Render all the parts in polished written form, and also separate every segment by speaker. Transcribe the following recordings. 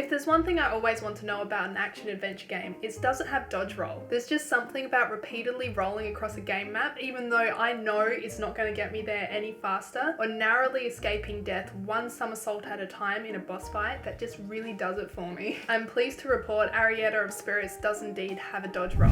Speaker 1: If there's one thing I always want to know about an action-adventure game, it's does it have dodge roll? There's just something about repeatedly rolling across a game map, even though I know it's not going to get me there any faster, or narrowly escaping death one somersault at a time in a boss fight, that just really does it for me. I'm pleased to report Arietta of Spirits does indeed have a dodge roll.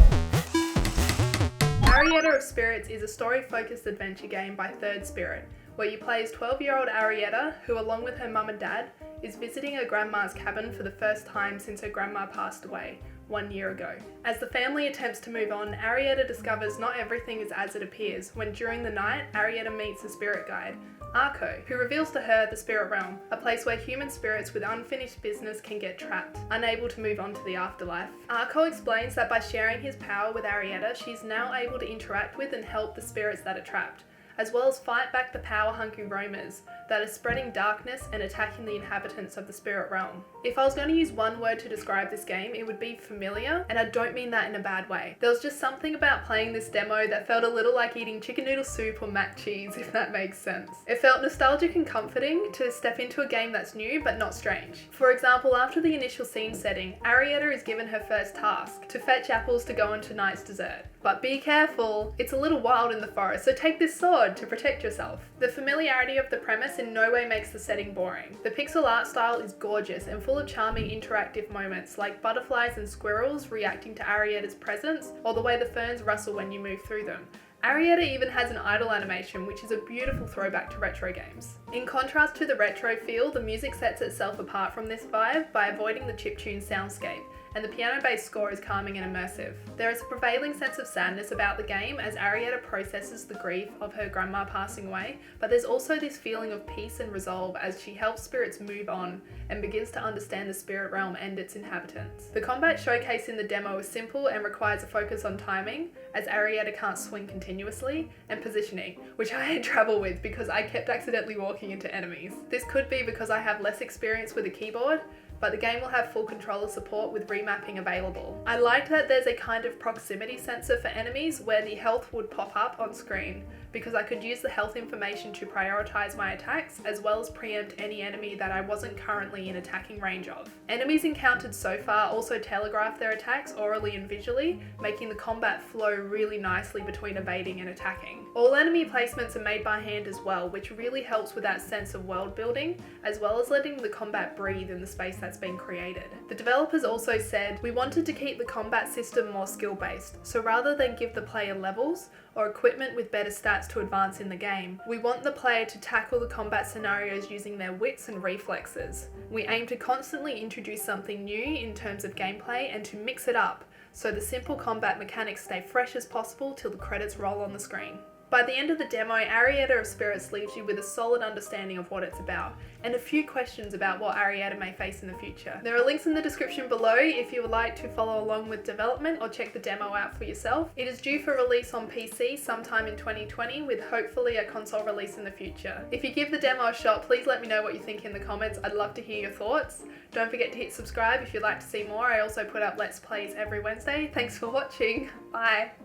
Speaker 1: Arietta of Spirits is a story-focused adventure game by Third Spirit, where you play as 12-year-old Arietta, who along with her mum and dad, is visiting her grandma's cabin for the first time since her grandma passed away 1 year ago. As the family attempts to move on, Arietta discovers not everything is as it appears when during the night, Arietta meets a spirit guide, Arco, who reveals to her the spirit realm, a place where human spirits with unfinished business can get trapped, unable to move on to the afterlife. Arco explains that by sharing his power with Arietta, she's now able to interact with and help the spirits that are trapped, as well as fight back the power-hungry roamers that are spreading darkness and attacking the inhabitants of the spirit realm. If I was going to use one word to describe this game, it would be familiar, and I don't mean that in a bad way. There was just something about playing this demo that felt a little like eating chicken noodle soup or mac cheese, if that makes sense. It felt nostalgic and comforting to step into a game that's new but not strange. For example, after the initial scene setting, Arietta is given her first task, to fetch apples to go on tonight's dessert. But be careful, it's a little wild in the forest, so take this sword to protect yourself. The familiarity of the premise in no way makes the setting boring. The pixel art style is gorgeous and full of charming interactive moments like butterflies and squirrels reacting to Arietta's presence, or the way the ferns rustle when you move through them. Arietta even has an idle animation, which is a beautiful throwback to retro games. In contrast to the retro feel, the music sets itself apart from this vibe by avoiding the chiptune soundscape, and the piano-based score is calming and immersive. There is a prevailing sense of sadness about the game as Arietta processes the grief of her grandma passing away, but there's also this feeling of peace and resolve as she helps spirits move on and begins to understand the spirit realm and its inhabitants. The combat showcased in the demo is simple and requires a focus on timing, as Arietta can't swing continuously, and positioning, which I had trouble with because I kept accidentally walking into enemies. This could be because I have less experience with a keyboard, but the game will have full controller support with remapping available. I liked that there's a kind of proximity sensor for enemies where the health would pop up on screen, because I could use the health information to prioritize my attacks as well as preempt any enemy that I wasn't currently in attacking range of. Enemies encountered so far also telegraph their attacks orally and visually, making the combat flow really nicely between evading and attacking. All enemy placements are made by hand as well, which really helps with that sense of world building, as well as letting the combat breathe in the space that's been created. The developers also said, "We wanted to keep the combat system more skill-based, so rather than give the player levels or equipment with better stats to advance in the game, we want the player to tackle the combat scenarios using their wits and reflexes. We aim to constantly introduce something new in terms of gameplay and to mix it up, so the simple combat mechanics stay fresh as possible till the credits roll on the screen." By the end of the demo, Arietta of Spirits leaves you with a solid understanding of what it's about, and a few questions about what Arietta may face in the future. There are links in the description below if you would like to follow along with development or check the demo out for yourself. It is due for release on PC sometime in 2020, with hopefully a console release in the future. If you give the demo a shot, please let me know what you think in the comments. I'd love to hear your thoughts. Don't forget to hit subscribe if you'd like to see more. I also put up Let's Plays every Wednesday. Thanks for watching. Bye.